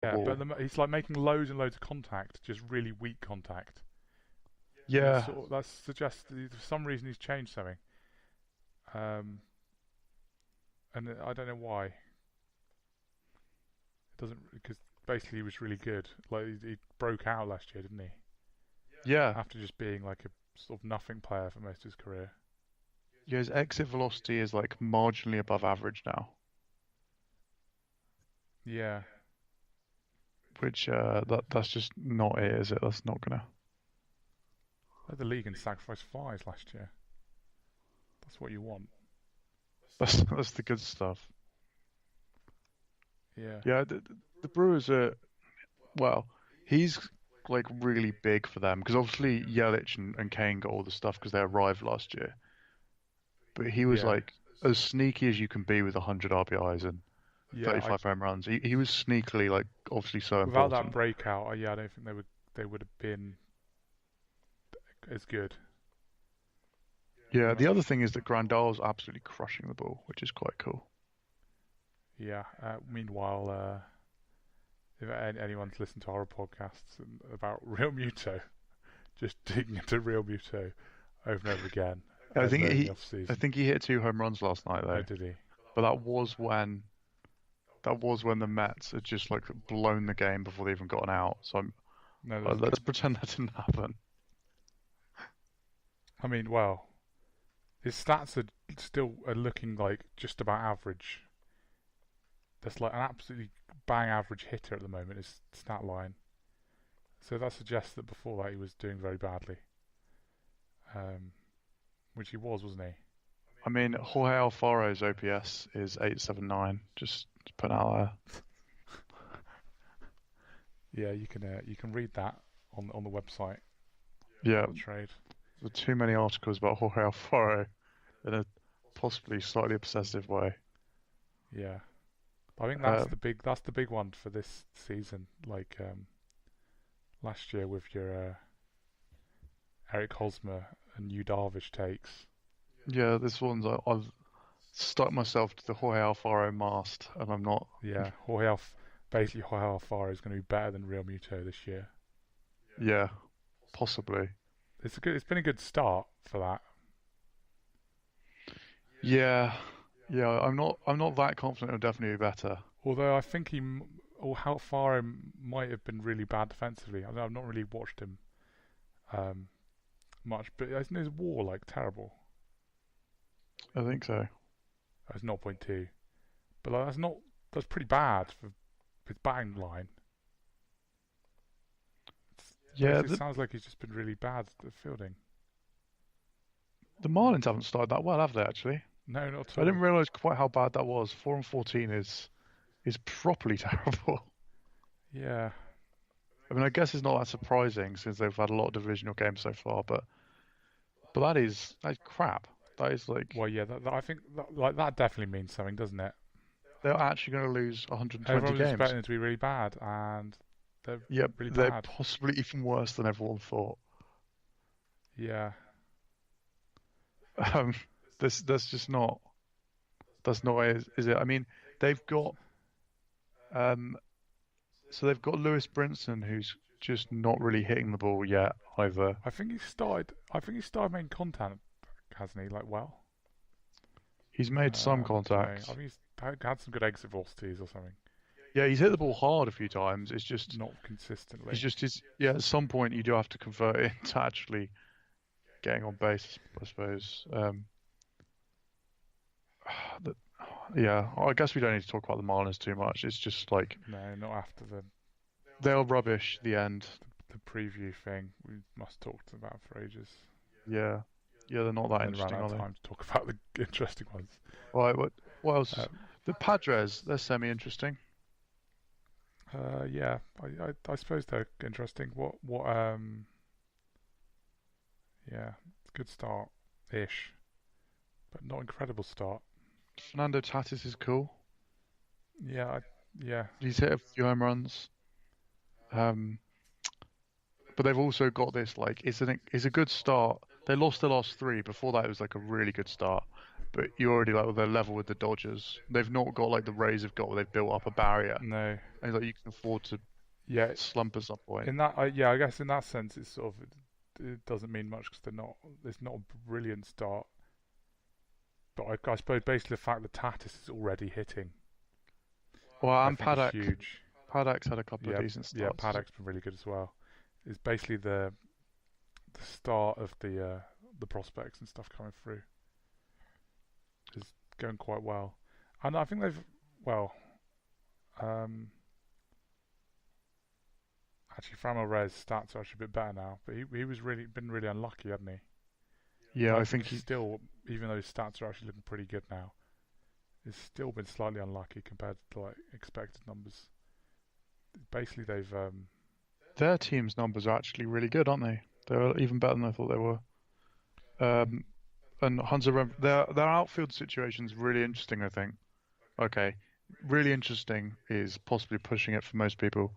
Yeah, but ball. he's like making loads and loads of contact, just really weak contact. And it's Yeah, sort of, that suggests that for some reason he's changed something. Um, and I don't know why. It doesn't because basically he was really good. Like he broke out last year, didn't he? yeah, After just being like a sort of nothing player for most of his career. yeah. His exit velocity is like marginally above average now, Yeah, which that's just not it, is it? That's not gonna. led the league in sacrifice flies last year. That's what you want. That's the good stuff. Yeah, Yeah, the Brewers are well. He's like really big for them because obviously Yelich and Kane got all the stuff because they arrived last year. But he was yeah, like as sneaky as you can be with 100 RBIs and yeah. 35 home runs. He was sneakily like obviously so Without that important. breakout, yeah, I don't think they would have been as good. Yeah, Um, the other thing is that Grandal's absolutely crushing the ball, which is quite cool. yeah. Meanwhile, if anyone's listened to our podcasts about Real Muto, just digging into Real Muto over and over again, I think in the he, off I season. think he hit 2 home runs last night Oh, though. did he? But that was when the Mets had just like blown the game before they even gotten out. So No, there was a let's good. pretend that didn't happen. I mean, well, his stats are still looking like just about average. That's like an absolutely bang average hitter at the moment. His stat line. So that suggests that before that he was doing very badly, um, which he was, wasn't he? I mean, Jorge Alfaro's OPS is 879. Just put out Yeah, you can read that on the website there. Yeah, about the trade. there are too many articles about Jorge Alfaro in a possibly slightly obsessive way. Yeah, I think Um, that's the big one for this season. Like last year with your Eric Hosmer and Yu Darvish takes. yeah, this one's I've stuck myself to the Jorge Alfaro mast, and I'm not. Yeah, basically Jorge Alfaro is going to be better than Real Muto this year. Yeah, possibly. It's been a good start for that. Yeah, yeah. I'm not that confident it'll definitely be better. Although I think or how far he might have been really bad defensively. I've not really watched him um, much, but isn't his WAR like terrible? I think so. It's 0.2, but like, that's pretty bad for his batting line. Yeah, Basically, it sounds like he's just been really bad at fielding. the Marlins haven't started that well, have they? Actually, No, not at I didn't all. realize quite how bad that was. 4-14 is properly terrible. Yeah, I mean, I guess it's not that surprising since they've had a lot of divisional games so far, but that is crap. That is like well, yeah, I think like that definitely means something, doesn't it? they're actually going to lose 120 Everyone was games. expecting it to be really bad, and they're Yep, really they're bad. possibly even worse than everyone thought. Yeah, Um, that's just not that's not is it? I mean, they've got um, so they've got Lewis Brinson who's just not really hitting the ball yet either. I think he started. I think he started making contact, hasn't he? Like, well, He's made some I don't know. I contacts. think he's had some good exit velocities or something. Yeah, he's hit the ball hard a few times. Not It's consistently. just his yeah. At some point, you do have to convert it into actually getting on base, I suppose. That, yeah, I guess we don't need to talk about the Marlins too much. It's just like No, not after they're rubbish. The end. the preview thing we must talk about for ages, Yeah, yeah, they're not that and then ran interesting, out are of they? time to talk about the interesting ones. Right, what else? Um, The Padres, they're semi-interesting. yeah, I suppose they're interesting. Yeah, it's a good start ish, but not incredible start. Fernando Tatis is cool. Yeah, yeah, He's hit a few home runs. Um, but they've also got this like it's a good start. They lost the last three. Before that, it was like a really good start. But you're already like well, they're level with the Dodgers. They've not got like the Rays have got where they've built up a barrier. no, and like you can afford to Yeah, slump at some point. in that, yeah, I guess in that sense, it's sort of it doesn't mean much because they're not. It's not a brilliant start, but I suppose basically the fact that Tatis is already hitting, Well, I and think is huge. Paddock's had a couple of Yeah, decent yeah, starts. Paddock's been really good as well. It's basically the start of the prospects and stuff coming through is going quite well, and I think they've well. Um, Actually, Framil Reyes' stats are actually a bit better now, but he was really been really unlucky, hadn't he? Yeah, And I I think think he's still, even though his stats are actually looking pretty good now, he's still been slightly unlucky compared to like expected numbers. Basically, they've their team's numbers are actually really good, aren't they? They're even better than I thought they were. Um, and their outfield situation is really interesting, I think. Okay, really interesting is possibly pushing it for most people,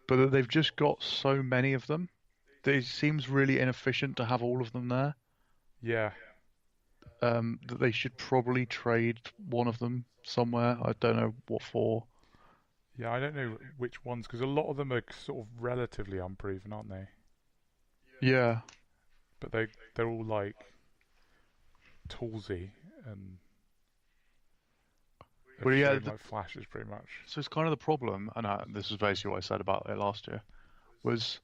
but that they've just got so many of them. It seems really inefficient to have all of them there. yeah, That they should probably trade one of them somewhere. I don't know what for. yeah. I don't know which ones because a lot of them are sort of relatively unproven, aren't they? Yeah. But they're all like toolsy and have Well, yeah, shown like flashes pretty much. so it's kind of the problem, and this is basically what I said about it last year, was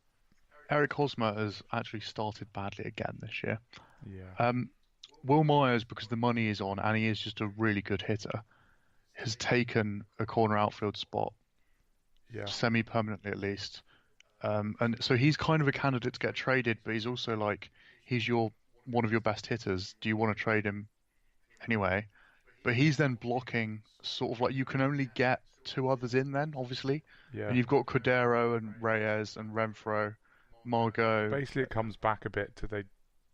Eric Hosmer has actually started badly again this year. Yeah, Um, Will Myers, because the money is on and he is just a really good hitter, has taken a corner outfield spot yeah, semi-permanently at least. And so he's kind of a candidate to get traded, but he's also like he's your one of your best hitters. Do you want to trade him anyway? But he's then blocking sort of like you can only get two others in then, obviously. yeah. And you've got Cordero and Reyes and Renfro, Margot. Basically, it comes back a bit to they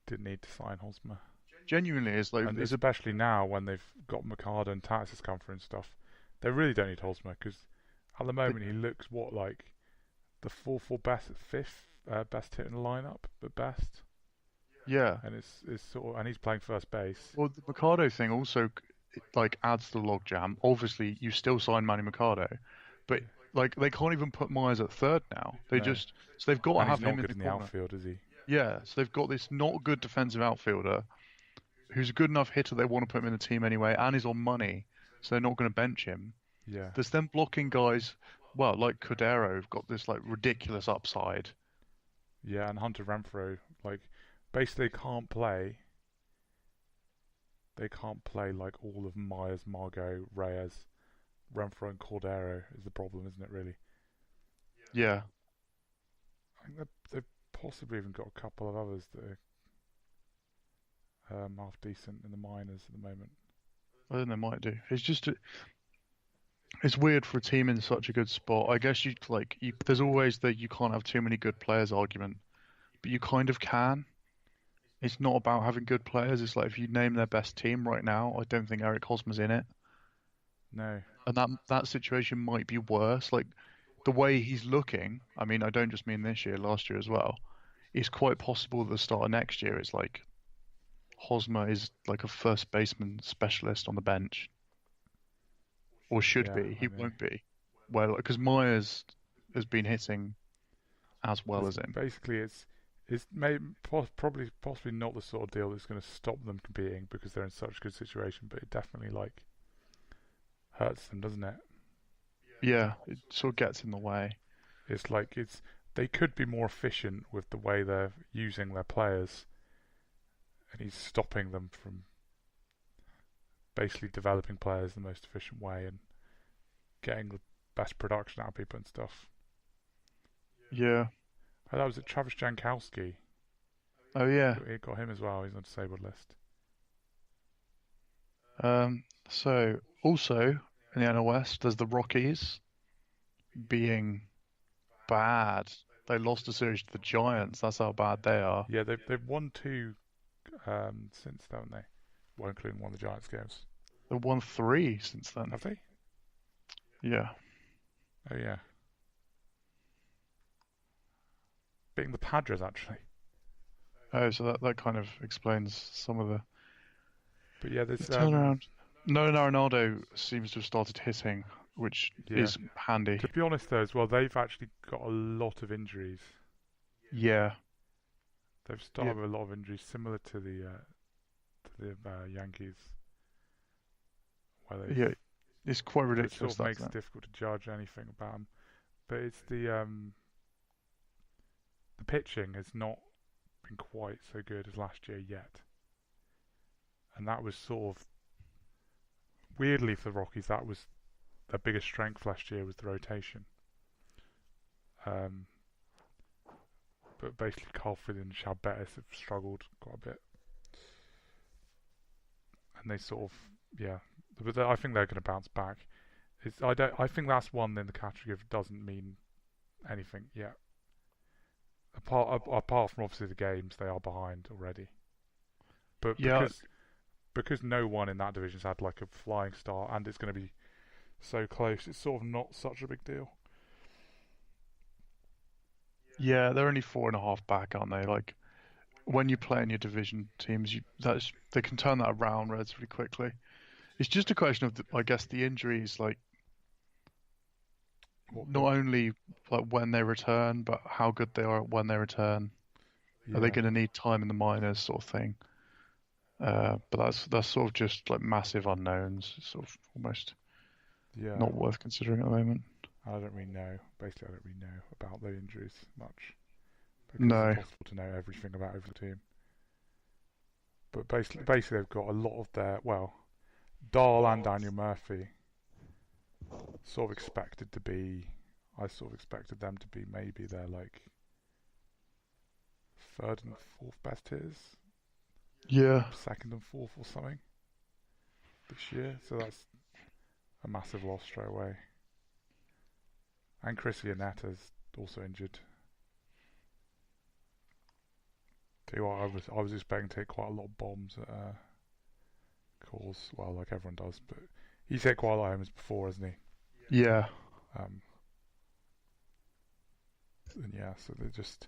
didn't need to sign Hosmer. Genuinely, is like And is a especially now when they've got Mercado and Tatis come through and stuff, they really don't need Hosmer because at the moment he looks what like the fourth or fifth best hit in the lineup at best, yeah. and it's sort of and he's playing first base. Well, the Mercado thing also like adds to the logjam. Obviously, you still sign Manny Mercado, but Yeah. like they can't even put Myers at third now. They No, just so they've got to and he's have not him in good the in the corner. outfield, is he? Yeah, so they've got this not good defensive outfielder who's a good enough hitter they want to put him in the team anyway, and is on money, so they're not going to bench him. Yeah, There's them blocking guys, well, like Cordero, who've got this like ridiculous upside. yeah, and Hunter Renfro like basically can't play. They can't play like all of Myers, Margot, Reyes, Renfro, and Cordero is the problem, isn't it? Really, Yeah, I think they've possibly even got a couple of others that are half decent in the minors at the moment. I think they might do. It's just it's weird for a team in such a good spot. I guess there's always the you can't have too many good players argument, but you kind of can. It's not about having good players. It's like if you name their best team right now, I don't think Eric Hosmer's in it. No, And that situation might be worse. Like the way he's looking, I mean, I don't just mean this year, last year as well. It's quite possible that the start of next year it's like Hosmer is like a first baseman specialist on the bench, or should yeah, be. I He know. won't be. Well, because Myers has been hitting as well It's as him. basically probably possibly not the sort of deal that's going to stop them competing because they're in such a good situation, but it definitely like hurts them, doesn't it? Yeah, it sort of gets in the way. It's like they could be more efficient with the way they're using their players, and he's stopping them from basically developing players the most efficient way and getting the best production out of people and stuff. Yeah. Oh, that was it. Travis Jankowski. Oh yeah. It got him as well. He's on the disabled list. So also in the NL West, there's the Rockies being bad. They lost a series to the Giants. That's how bad they are. Yeah, they've won two since, haven't they? Well, including one of the Giants games. They've won three since then. Have they? Yeah. Oh yeah, beating the Padres actually. Oh, so that kind of explains some of But yeah, the there's turnaround. Nolan Arenado seems to have started hitting. which Yeah. is handy. To be honest, though, as well, they've actually got a lot of injuries. Yeah, They've yeah, started with a lot of injuries, similar to the Yankees, where yeah. It's quite so it sort ridiculous, of that, makes isn't it it? difficult to judge anything about them. But it's the pitching has not been quite so good as last year yet, and that was sort of weirdly for the Rockies. That was their biggest strength last year was the rotation. Um, but basically, Carlford and Chad Bettis have struggled quite a bit, and they sort of yeah. But I think they're going to bounce back. I don't. I think that's one in the category of doesn't mean anything yet. Apart from obviously the games, they are behind already. But Yeah, because no one in that division's had like a flying start, and it's going to be so close, it's sort of not such a big deal. yeah. They're only 4.5 back, aren't they? Like when you play in your division teams, they can turn that around relatively quickly. It's just a question of, I guess, the injuries. Like What not only like when they return, but how good they are when they return. Are they yeah, going to need time in the minors, sort of thing? But that's sort of just like massive unknowns. It's sort of almost yeah. not worth considering at the moment. I don't really know. Basically, I don't really know about the injuries much because it's No. impossible to know everything about every team. But basically, they've got a lot of their Dahl and Daniel Murphy sort of expected to be. I sort of expected them to be maybe their like third and fourth best hitters, Yeah. second and fourth or something this year. So that's a massive loss straight away. And Chris Yelich also injured. Tell you what, I was expecting to hit quite a lot of bombs at Coors, well, like everyone does, but he's hit quite a lot of homers before, hasn't he? Yeah. Um, and yeah, so they're just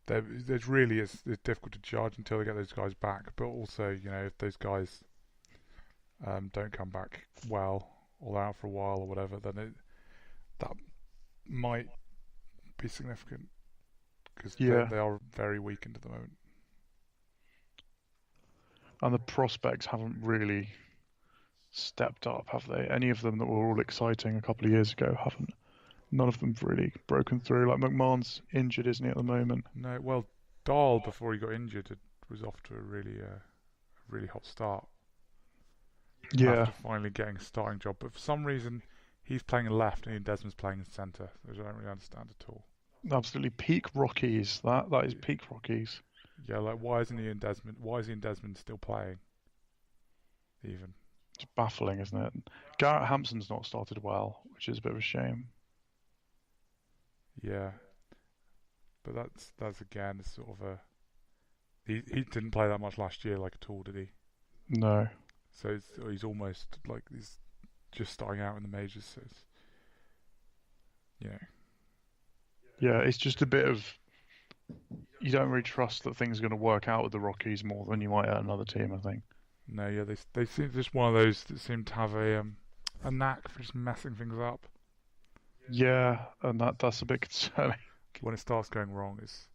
there's really it's difficult to judge until they get those guys back. But also, if those guys don't come back well or they're out for a while or whatever, then that might be significant because Yeah. they are very weakened at the moment. And the prospects haven't really stepped up, have they? Any of them that were all exciting a couple of years ago haven't. None of them've really broken through. Like McMahon's injured, isn't he, at the moment? No, well, Dahl before he got injured was off to a really hot start Yeah. after finally getting a starting job. But for some reason, he's playing in left and Ian Desmond's playing in centre, which I don't really understand at all. Absolutely peak Rockies. That is peak Rockies. Yeah, like why is Ian Desmond still playing? Even It's baffling, isn't it? Garrett Hampson's not started well, which is a bit of a shame. yeah, but that's again sort of a he didn't play that much last year, like at all, did he? No. So he's almost like he's just starting out in the majors. So it's, you know, Yeah, it's just a bit of you don't really trust that things are going to work out with the Rockies more than you might at another team, I think. no, yeah, they seem just one of those that seem to have a knack for just messing things up. Yeah, and that's a bit concerning. When it starts going wrong, it's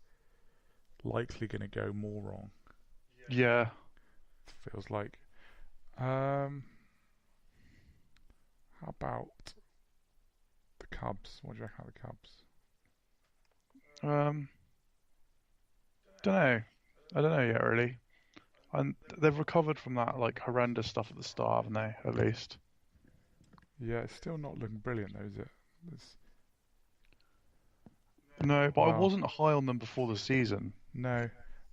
likely going to go more wrong. Yeah. It feels like. How about the Cubs? What do you reckon about the Cubs? Um, don't know. I don't know yet, really. And they've recovered from that like horrendous stuff at the start, haven't they? At least. Yeah, it's still not looking brilliant, though, is it? It's, No, but I well, wasn't high on them before the season. no,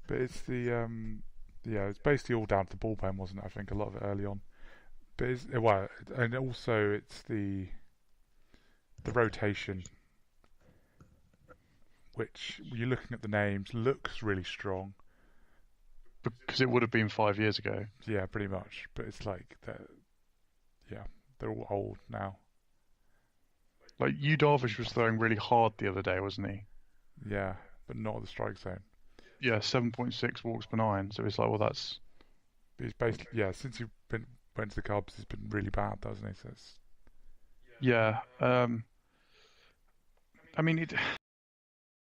but it's yeah, it's basically all down to the bullpen, wasn't it? I think a lot of it early on, but and also it's the rotation, which you're looking at the names, looks really strong. Because it would have been 5 years ago. Yeah, pretty much. But it's like they're all old now. Like Yu Darvish was throwing really hard the other day, wasn't he? Yeah, but not at the strike zone. Yeah, 7.6 walks per nine. So it's like, well, that's But he's basically since went to the Cubs, he's been really bad, doesn't he? So it's, Yeah. I mean,